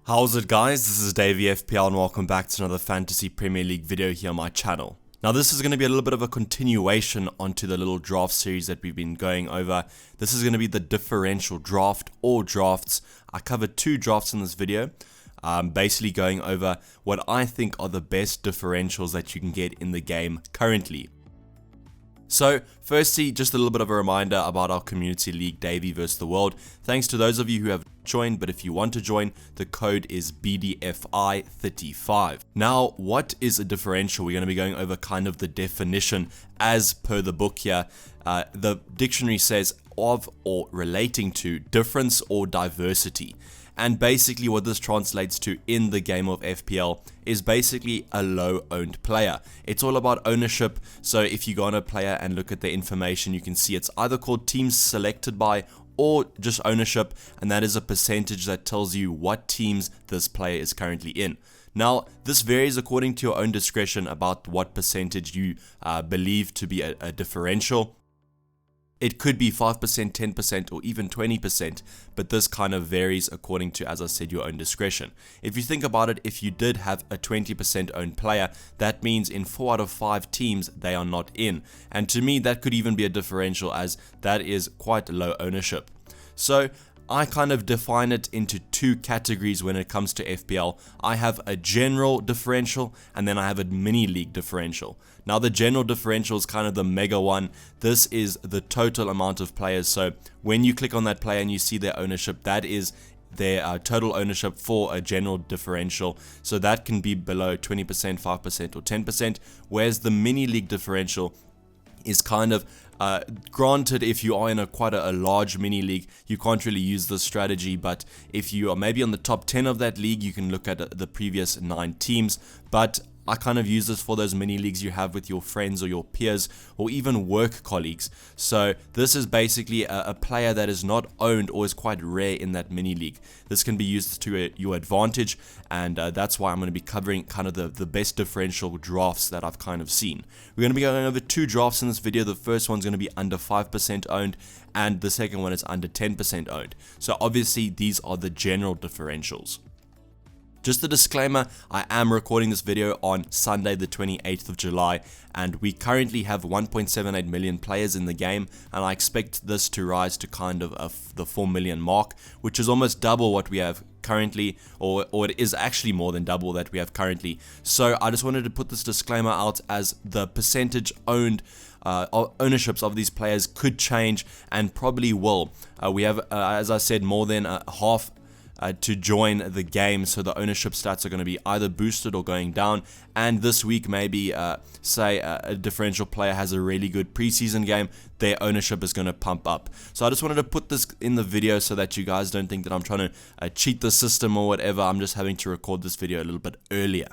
How's it, guys? This is Dayvy FPL and welcome back to another Fantasy Premier League video here on my channel. Now this is going to be a little bit of a continuation onto the little draft series that we've been going over. This is going to be the differential draft or drafts. I covered two drafts in this video. Basically going over what I think are the best differentials that you can get in the game currently. So, firstly, just a little bit of a reminder about our community league, Dayvy vs the World. Thanks to those of you who have joined, but if you want to join, the code is BDFI35. Now, what is a differential? We're going to be going over kind of the definition as per the book here. The dictionary says of or relating to difference or diversity. And basically what this translates to in the game of FPL is basically a low-owned player. It's all about ownership, so if you go on a player and look at the information, you can see it's either called teams selected by or just ownership, and that is a percentage that tells you what teams this player is currently in. Now, this varies according to your own discretion about what percentage you believe to be a differential. It could be 5%, 10%, or even 20%, but this kind of varies according to, as I said, your own discretion. If you think about it, if you did have a 20% owned player, that means in 4 out of 5 teams, they are not in. And to me, that could even be a differential, as that is quite low ownership. So, I kind of define it into two categories when it comes to FPL. I have a general differential and then I have a mini league differential. Now the general differential is kind of the mega one. This is the total amount of players. So when you click on that player and you see their ownership, that is their total ownership for a general differential. So that can be below 20%, 5%, or 10%. Whereas the mini league differential is kind of granted, if you are in quite a large mini league, you can't really use this strategy, but if you are maybe on the top 10 of that league, you can look at the previous 9 teams. But I kind of use this for those mini leagues you have with your friends or your peers or even work colleagues. So this is basically a player that is not owned or is quite rare in that mini league. This can be used to your advantage, and that's why I'm going to be covering kind of the best differential drafts that I've kind of seen. We're going to be going over 2 drafts in this video. The first one's going to be under 5% owned, and the second one is under 10% owned. So obviously these are the general differentials. Just a disclaimer, I am recording this video on Sunday the 28th of July, and we currently have 1.78 million players in the game, and I expect this to rise to kind of the 4 million mark, which is almost double what we have currently, or it is actually more than double that we have currently. So I just wanted to put this disclaimer out, as the percentage owned ownerships of these players could change and probably will. We have, as I said, more than half to join the game, so the ownership stats are going to be either boosted or going down. And this week, maybe say a differential player has a really good preseason game, their ownership is going to pump up. So I just wanted to put this in the video so that you guys don't think that I'm trying to cheat the system or whatever. I'm just having to record this video a little bit earlier.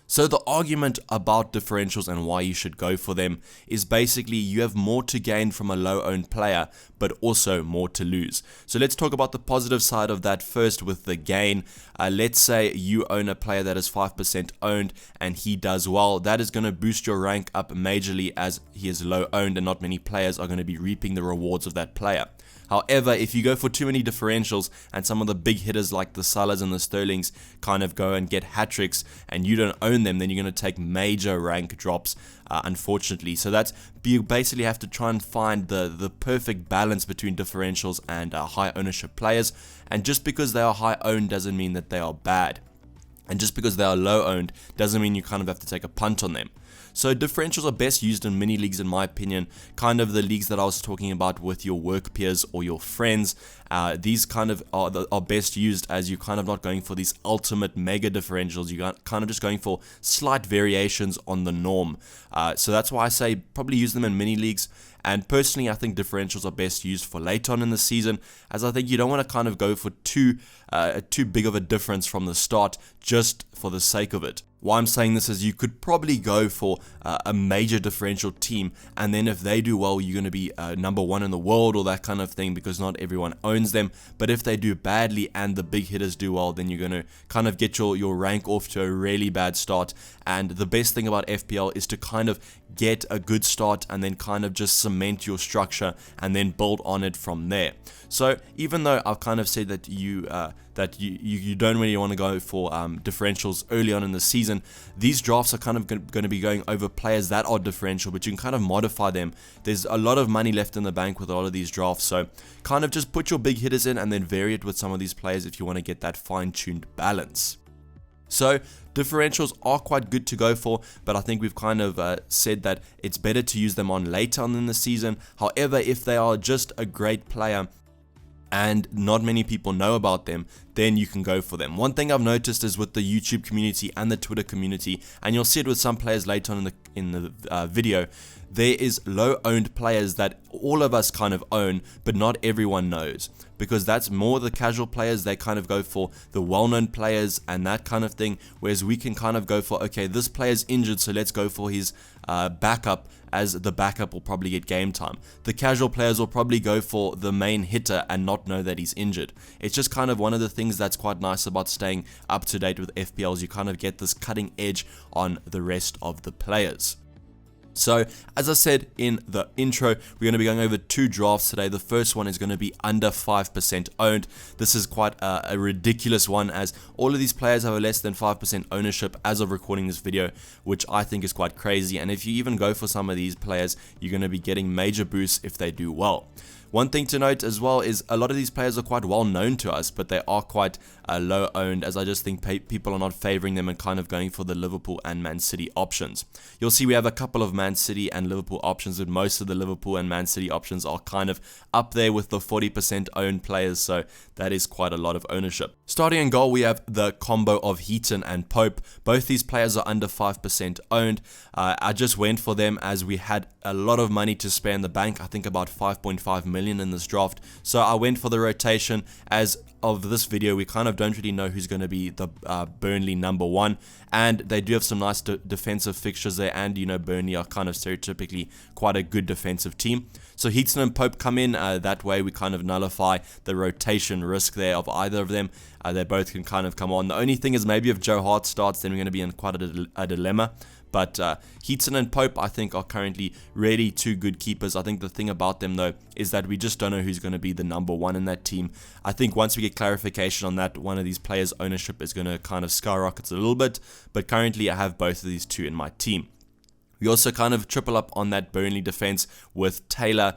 So the argument about differentials and why you should go for them is basically you have more to gain from a low-owned player, but also more to lose. So let's talk about the positive side of that first with the gain. Let's say you own a player that is 5% owned and he does well. That is going to boost your rank up majorly, as he is low-owned and not many players are going to be reaping the rewards of that player. However, if you go for too many differentials and some of the big hitters like the Salahs and the Sterlings kind of go and get hat-tricks and you don't own them, then you're going to take major rank drops, unfortunately. So that's, you basically have to try and find the perfect balance between differentials and high ownership players. And just because they are high owned doesn't mean that they are bad. And just because they are low owned doesn't mean you kind of have to take a punt on them. So differentials are best used in mini leagues, in my opinion, kind of the leagues that I was talking about with your work peers or your friends. These kind of are best used as you're kind of not going for these ultimate mega differentials. You're kind of just going for slight variations on the norm. So that's why I say probably use them in mini leagues. And personally, I think differentials are best used for late on in the season, as I think you don't want to kind of go for too big of a difference from the start just for the sake of it. Why I'm saying this is you could probably go for a major differential team, and then if they do well, you're going to be number 1 in the world or that kind of thing, because not everyone owns them. But if they do badly and the big hitters do well, then you're going to kind of get your rank off to a really bad start. And the best thing about FPL is to kind of get a good start and then kind of just cement your structure and then build on it from there. So even though I've kind of said that you that you don't really want to go for differentials early on in the season, these drafts are kind of going to be going over players that are differential, but you can kind of modify them. There's a lot of money left in the bank with a lot of these drafts, so kind of just put your big hitters in and then vary it with some of these players if you want to get that fine-tuned balance. So differentials are quite good to go for, but I think we've kind of said that it's better to use them on later on in the season. However, if they are just a great player and not many people know about them, then you can go for them. One thing I've noticed is with the YouTube community and the Twitter community, and you'll see it with some players later on in the video, there is low-owned players that all of us kind of own, but not everyone knows, because that's more the casual players. They kind of go for the well-known players and that kind of thing, whereas we can kind of go for, okay, this player's injured, so let's go for his backup, as the backup will probably get game time. The casual players will probably go for the main hitter and not know that he's injured. It's just kind of one of the things that's quite nice about staying up to date with FPLs. You kind of get this cutting edge on the rest of the players. So, as I said in the intro, we're going to be going over 2 drafts today. The first one is going to be under 5% owned. This is quite a ridiculous one, as all of these players have a less than 5% ownership as of recording this video, which I think is quite crazy. And if you even go for some of these players, you're going to be getting major boosts if they do well. One thing to note as well is a lot of these players are quite well known to us, but they are quite low owned, as I just think people are not favoring them and kind of going for the Liverpool and Man City options. You'll see we have a couple of Man City and Liverpool options, but most of the Liverpool and Man City options are kind of up there with the 40% owned players, so that is quite a lot of ownership. Starting in goal, we have the combo of Heaton and Pope. Both these players are under 5% owned. I just went for them as we had a lot of money to spare in the bank. I think about 5.5 million in this draft, so I went for the rotation. As of this video, we kind of don't really know who's going to be the Burnley #1, and they do have some nice defensive fixtures there, and you know, Burnley are kind of stereotypically quite a good defensive team. So Heaton and Pope come in, that way we kind of nullify the rotation risk there of either of them. They both can kind of come on. The only thing is, maybe if Joe Hart starts, then we're going to be in quite a dilemma. But Heaton and Pope, I think, are currently really 2 good keepers. I think the thing about them, though, is that we just don't know who's going to be the #1 in that team. I think once we get clarification on that, one of these players' ownership is going to kind of skyrocket a little bit. But currently, I have both of these 2 in my team. We also kind of triple up on that Burnley defense with Taylor.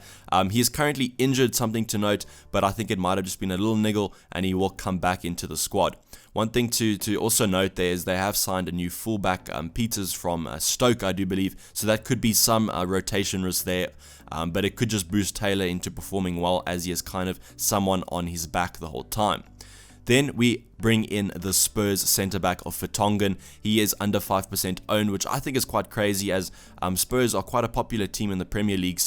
He is currently injured, something to note, but I think it might have just been a little niggle, and he will come back into the squad. One thing to also note there is they have signed a new fullback, Peters from Stoke, I do believe, so that could be some rotation risk there, but it could just boost Taylor into performing well, as he is kind of someone on his back the whole time. Then we bring in the Spurs centre-back of Vertonghen. He is under 5% owned, which I think is quite crazy, as Spurs are quite a popular team in the Premier League,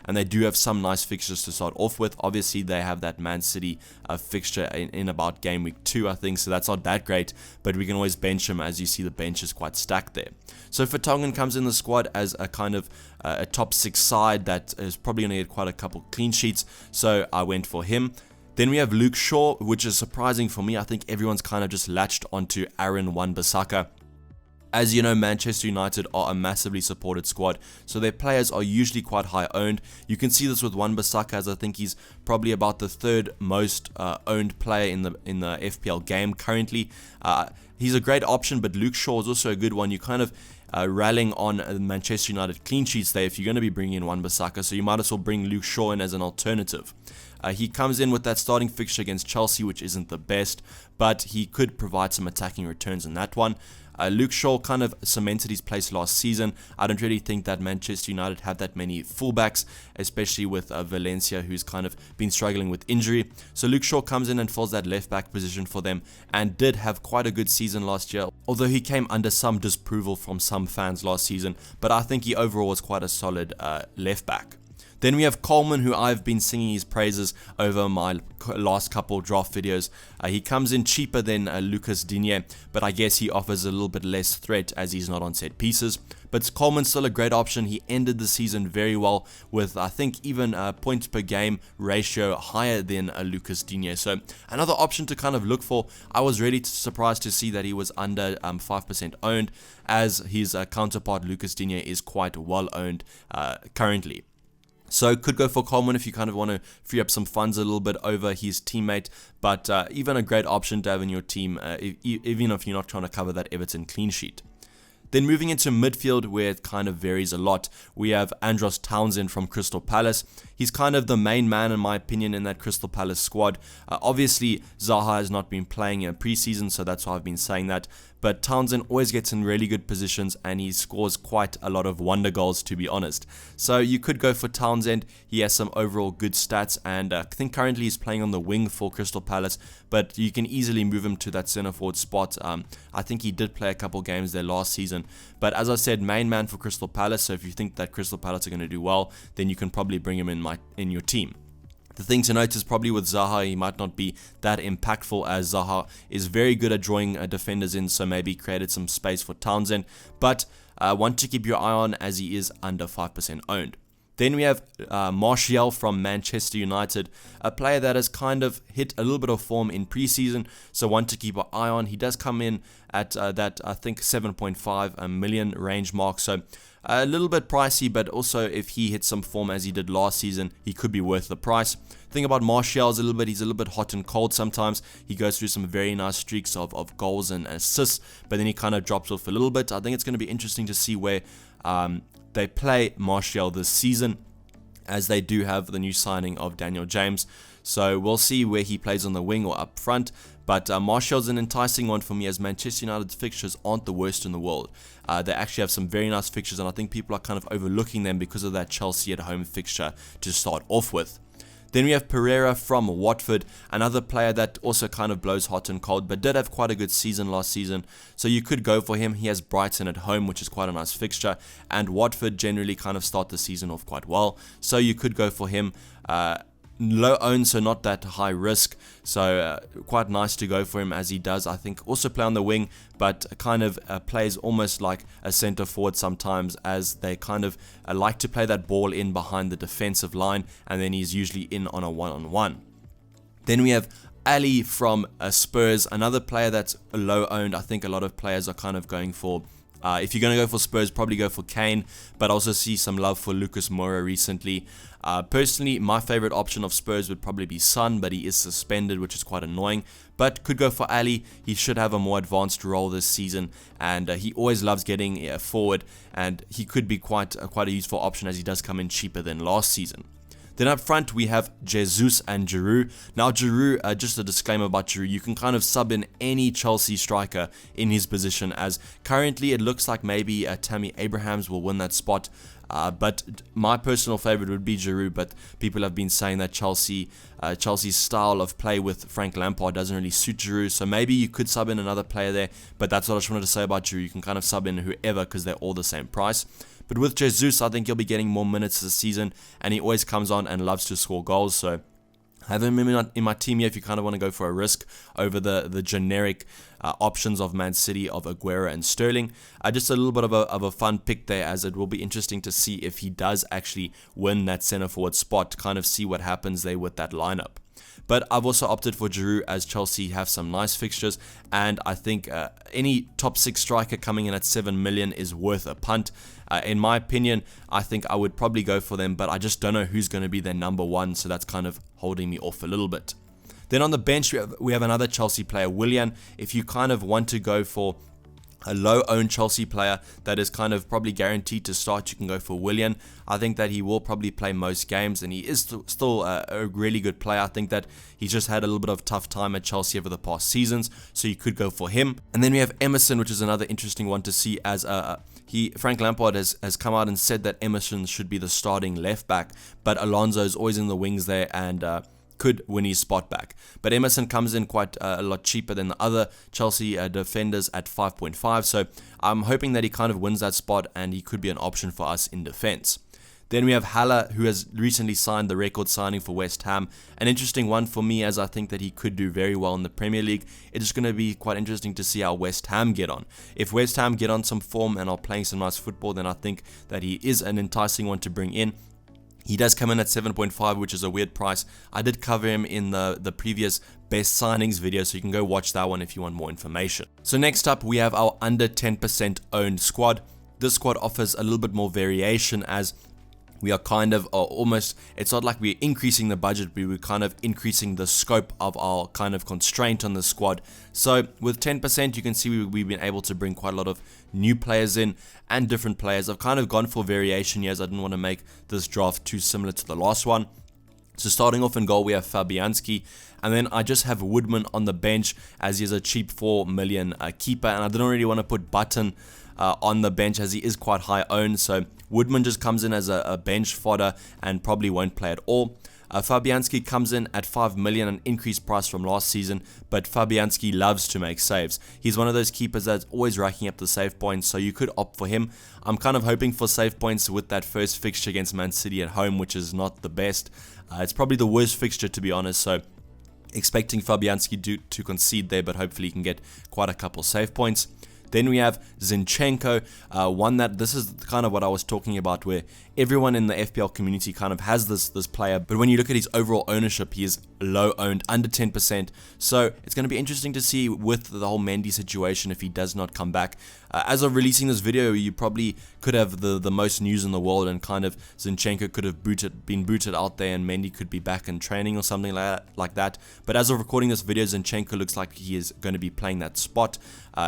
and they do have some nice fixtures to start off with. Obviously, they have that Man City fixture in about game week 2, I think, so that's not that great, but we can always bench him. As you see, the bench is quite stacked there. So Vertonghen comes in the squad as a kind of a top 6 side that is probably going to get quite a couple clean sheets, so I went for him. Then we have Luke Shaw, which is surprising for me. I think everyone's kind of just latched onto Aaron Wan-Bissaka. As you know, Manchester United are a massively supported squad, so their players are usually quite high owned. You can see this with Wan-Bissaka, as I think he's probably about the 3rd most owned player in the FPL game currently. He's a great option, but Luke Shaw is also a good one. You kind of rallying on Manchester United clean sheets there if you're going to be bringing in Wan-Bissaka, so you might as well bring Luke Shaw in as an alternative. He comes in with that starting fixture against Chelsea, which isn't the best, but he could provide some attacking returns in that one. Luke Shaw kind of cemented his place last season. I don't really think that Manchester United have that many fullbacks, especially with Valencia, who's kind of been struggling with injury. So Luke Shaw comes in and fills that left back position for them, and did have quite a good season last year, although he came under some disapproval from some fans last season, but I think he overall was quite a solid left back. Then we have Coleman, who I've been singing his praises over my last couple draft videos. He comes in cheaper than Lucas Digne, but I guess he offers a little bit less threat as he's not on set pieces. But Coleman's still a great option. He ended the season very well with, I think, even a points per game ratio higher than Lucas Digne. So another option to kind of look for. I was really surprised to see that he was under 5% owned, as his counterpart Lucas Digne is quite well owned currently. So could go for Coleman if you kind of want to free up some funds a little bit over his teammate, but even a great option to have in your team, even if you're not trying to cover that Everton clean sheet. Then moving into midfield, where it kind of varies a lot, we have Andros Townsend from Crystal Palace. He's kind of the main man, in my opinion, in that Crystal Palace squad. Obviously, Zaha has not been playing in preseason, so that's why I've been saying that. But Townsend always gets in really good positions, and he scores quite a lot of wonder goals, to be honest. So you could go for Townsend. He has some overall good stats, and I think currently he's playing on the wing for Crystal Palace, but you can easily move him to that centre forward spot. I think he did play a couple games there last season, but as I said, main man for Crystal Palace. So if you think that Crystal Palace are going to do well, then you can probably bring him in your team. The thing to note is probably with Zaha, he might not be that impactful, as Zaha is very good at drawing defenders in, so maybe created some space for Townsend, but want to keep your eye on as he is under 5% owned. Then we have Martial from Manchester United, a player that has kind of hit a little bit of form in preseason, so one to keep an eye on. He does come in at that, I think, 7.5 million range mark, so a little bit pricey, but also if he hits some form as he did last season, he could be worth the price. Thing about Martial is he's a little bit hot and cold sometimes. He goes through some very nice streaks of goals and assists, but then he kind of drops off a little bit. I think it's going to be interesting to see where they play Martial this season, as they do have the new signing of Daniel James. So we'll see where he plays on the wing or up front. But Martial's an enticing one for me, as Manchester United's fixtures aren't the worst in the world. They actually have some very nice fixtures, and I think people are kind of overlooking them because of that Chelsea at home fixture to start off with. Then we have Pereira from Watford, another player that also kind of blows hot and cold, but did have quite a good season last season, so you could go for him. He has Brighton at home, which is quite a nice fixture, and Watford generally kind of start the season off quite well, so you could go for him. Low owned, so not that high risk, so quite nice to go for him, as he does, I think, also play on the wing, but kind of plays almost like a centre forward sometimes, as they kind of like to play that ball in behind the defensive line, and then he's usually in on a one-on-one. Then we have Ali from Spurs, another player that's low owned. I think a lot of players are kind of going for, if you're going to go for Spurs, probably go for Kane, but also see some love for Lucas Moura recently. Personally, my favorite option of Spurs would probably be Son, but he is suspended, which is quite annoying. But could go for Ali. He should have a more advanced role this season, and he always loves getting forward, and he could be quite a useful option, as he does come in cheaper than last season. Then up front, we have Jesus and Giroud. Now, Giroud, just a disclaimer about Giroud, you can kind of sub in any Chelsea striker in his position, as currently it looks like maybe Tammy Abrahams will win that spot. But my personal favorite would be Giroud, but people have been saying that Chelsea's style of play with Frank Lampard doesn't really suit Giroud, so maybe you could sub in another player there, but that's what I just wanted to say about Giroud. You can kind of sub in whoever, because they're all the same price. But with Jesus, I think he'll be getting more minutes this season, and he always comes on and loves to score goals, so I have him in my team here if you kind of want to go for a risk over the generic options of Man City, of Aguero and Sterling. Just a little bit of a fun pick there, as it will be interesting to see if he does actually win that centre forward spot, to kind of see what happens there with that lineup. But I've also opted for Giroud, as Chelsea have some nice fixtures, and I think any top 6 striker coming in at 7 million is worth a punt. In my opinion, I think I would probably go for them, but I just don't know who's going to be their number one, so that's kind of holding me off a little bit. Then on the bench, we have another Chelsea player, Willian. If you kind of want to go for a low-owned Chelsea player that is kind of probably guaranteed to start, you can go for Willian. I think that he will probably play most games, and he is still a really good player. I think that he's just had a little bit of tough time at Chelsea over the past seasons, so you could go for him. And then we have Emerson, which is another interesting one to see, as Frank Lampard has come out and said that Emerson should be the starting left back, but Alonso is always in the wings there, and could win his spot back. But Emerson comes in quite a lot cheaper than the other Chelsea defenders at 5.5, so I'm hoping that he kind of wins that spot, and he could be an option for us in defense. Then we have Haller, who has recently signed the record signing for West Ham. An interesting one for me, as I think that he could do very well in the Premier League. It is going to be quite interesting to see how West Ham get on. If West Ham get on some form and are playing some nice football, then I think that he is an enticing one to bring in. He does come in at 7.5, which is a weird price. I did cover him in the previous best signings video, so you can go watch that one if you want more information. So next up, we have our under 10% owned squad. This squad offers a little bit more variation, as we are kind of almost, it's not like we're increasing the budget, but we're kind of increasing the scope of our kind of constraint on the squad. So with 10%, you can see we've been able to bring quite a lot of new players in and different players. I've kind of gone for variation here, as I didn't want to make this draft too similar to the last one. So starting off in goal, we have Fabianski, and then I just have Woodman on the bench, as he is a cheap 4 million keeper, and I didn't really want to put Button on the bench, as he is quite high owned. So Woodman just comes in as a bench fodder and probably won't play at all. Fabianski comes in at 5 million, an increased price from last season, but Fabianski loves to make saves. He's one of those keepers that's always racking up the save points, so you could opt for him. I'm kind of hoping for save points with that first fixture against Man City at home, which is not the best. It's probably the worst fixture, to be honest, so expecting Fabianski to concede there, but hopefully he can get quite a couple save points. Then we have Zinchenko, one that this is kind of what I was talking about, where everyone in the FPL community kind of has this player, but when you look at his overall ownership, he is low owned, under 10%. So it's going to be interesting to see with the whole Mendy situation if he does not come back. As of releasing this video, you probably could have the most news in the world, and kind of Zinchenko could have been booted out there, and Mendy could be back in training or something like that. But as of recording this video, Zinchenko looks like he is going to be playing that spot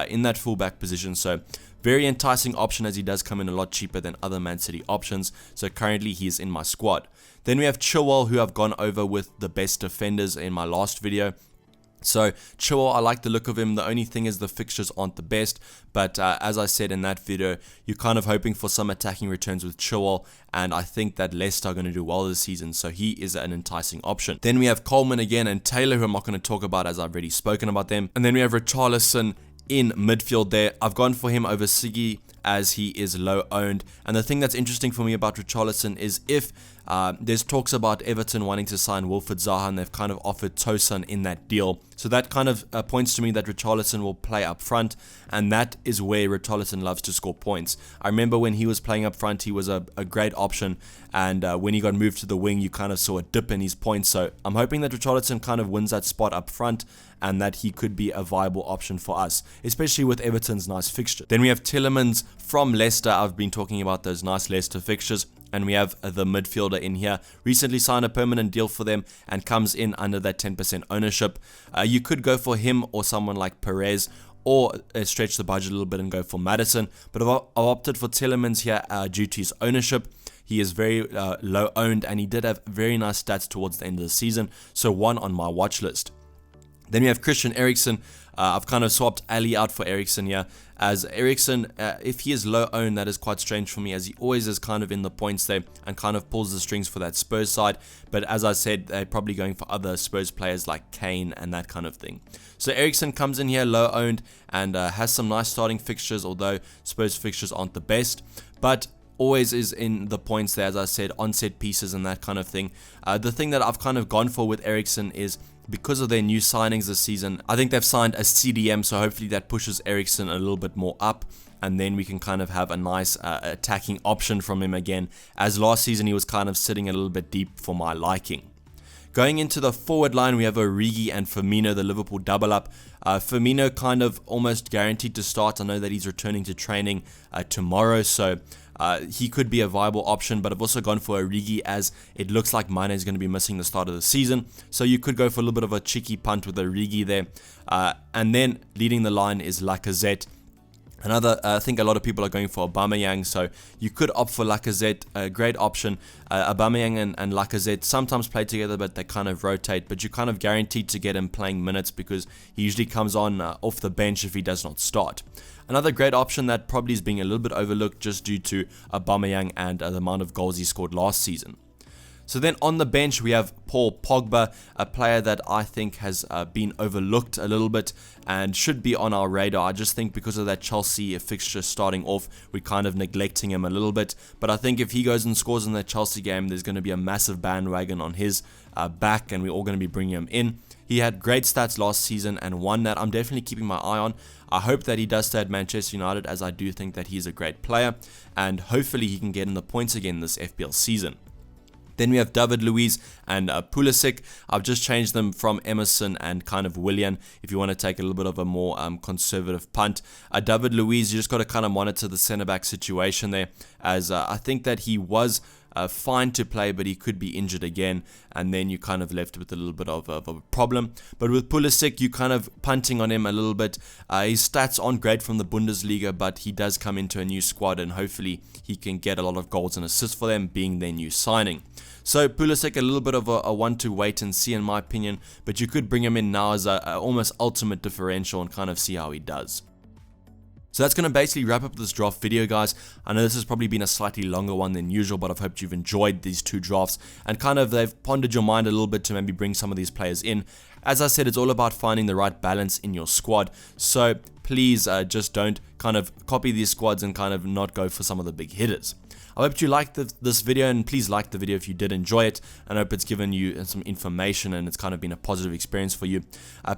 in that fullback position. So very enticing option, as he does come in a lot cheaper than other Man City options. So currently he is in my squad. Then we have Chilwell, who I've gone over with the best defenders in my last video. So Chilwell, I like the look of him. The only thing is the fixtures aren't the best, but as I said in that video, you're kind of hoping for some attacking returns with Chilwell, and I think that Leicester are going to do well this season, so he is an enticing option. Then we have Coleman again and Taylor, who I'm not going to talk about as I've already spoken about them. And then we have Richarlison in midfield there. I've gone for him over Siggy, as he is low owned. And the thing that's interesting for me about Richarlison is if there's talks about Everton wanting to sign Wilfried Zaha, and they've kind of offered Tosun in that deal. So that kind of points to me that Richarlison will play up front, and that is where Richarlison loves to score points. I remember when he was playing up front, he was a great option, and when he got moved to the wing, you kind of saw a dip in his points. So I'm hoping that Richarlison kind of wins that spot up front, and that he could be a viable option for us, especially with Everton's nice fixture. Then we have Tielemans from Leicester. I've been talking about those nice Leicester fixtures. And we have the midfielder in here, recently signed a permanent deal for them and comes in under that 10% ownership. You could go for him or someone like Perez, or stretch the budget a little bit and go for Maddison. But I've opted for Tielemans here due to his ownership. He is very low owned, and he did have very nice stats towards the end of the season, so one on my watch list. Then we have Christian Eriksen. I've kind of swapped Ali out for Eriksen here, as Eriksen, if he is low owned, that is quite strange for me, as he always is kind of in the points there and kind of pulls the strings for that Spurs side. But as I said, they're probably going for other Spurs players like Kane and that kind of thing. So Eriksen comes in here low owned and has some nice starting fixtures, although Spurs fixtures aren't the best, but always is in the points there, as I said, on set pieces and that kind of thing. The thing that I've kind of gone for with Eriksen is, because of their new signings this season, I think they've signed a CDM, so hopefully that pushes Eriksen a little bit more up, and then we can kind of have a nice attacking option from him again, as last season he was kind of sitting a little bit deep for my liking. Going into the forward line, we have Origi and Firmino, the Liverpool double up. Firmino kind of almost guaranteed to start. I know that he's returning to training tomorrow, so he could be a viable option, but I've also gone for Origi, as it looks like Mane is going to be missing the start of the season. So you could go for a little bit of a cheeky punt with Origi there. And then leading the line is Lacazette. I think a lot of people are going for Aubameyang, so you could opt for Lacazette, a great option. Aubameyang and Lacazette sometimes play together, but they kind of rotate, but you're kind of guaranteed to get him playing minutes, because he usually comes on off the bench if he does not start. Another great option that probably is being a little bit overlooked just due to Aubameyang and the amount of goals he scored last season. So then on the bench, we have Paul Pogba, a player that I think has been overlooked a little bit and should be on our radar. I just think because of that Chelsea fixture starting off, we're kind of neglecting him a little bit. But I think if he goes and scores in that Chelsea game, there's going to be a massive bandwagon on his back, and we're all going to be bringing him in. He had great stats last season, and one that I'm definitely keeping my eye on. I hope that he does stay at Manchester United, as I do think that he's a great player, and hopefully he can get in the points again this FPL season. Then we have David Luiz and Pulisic. I've just changed them from Emerson and kind of Willian, if you want to take a little bit of a more conservative punt. David Luiz, you just got to kind of monitor the centre-back situation there, as I think that he was fine to play, but he could be injured again, and then you kind of left with a little bit of a problem. But with Pulisic, you kind of punting on him a little bit. His stats aren't great from the Bundesliga, but he does come into a new squad, and hopefully he can get a lot of goals and assists for them, being their new signing. So Pulisic, a little bit of a one to wait and see in my opinion, but you could bring him in now as a almost ultimate differential and kind of see how he does. So that's going to basically wrap up this draft video, guys. I know this has probably been a slightly longer one than usual, but I've hoped you've enjoyed these two drafts and kind of they've pondered your mind a little bit to maybe bring some of these players in. As I said, it's all about finding the right balance in your squad. So please just don't kind of copy these squads and kind of not go for some of the big hitters. I hope you liked this video, and please like the video if you did enjoy it, and I hope it's given you some information and it's kind of been a positive experience for you.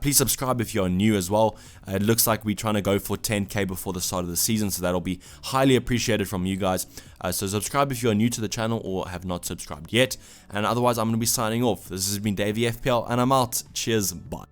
Please subscribe if you're new as well. It looks like we're trying to go for 10k before the start of the season, so that'll be highly appreciated from you guys. So subscribe if you're new to the channel or have not subscribed yet, and otherwise I'm going to be signing off. This has been Dayvy FPL, and I'm out. Cheers, bye.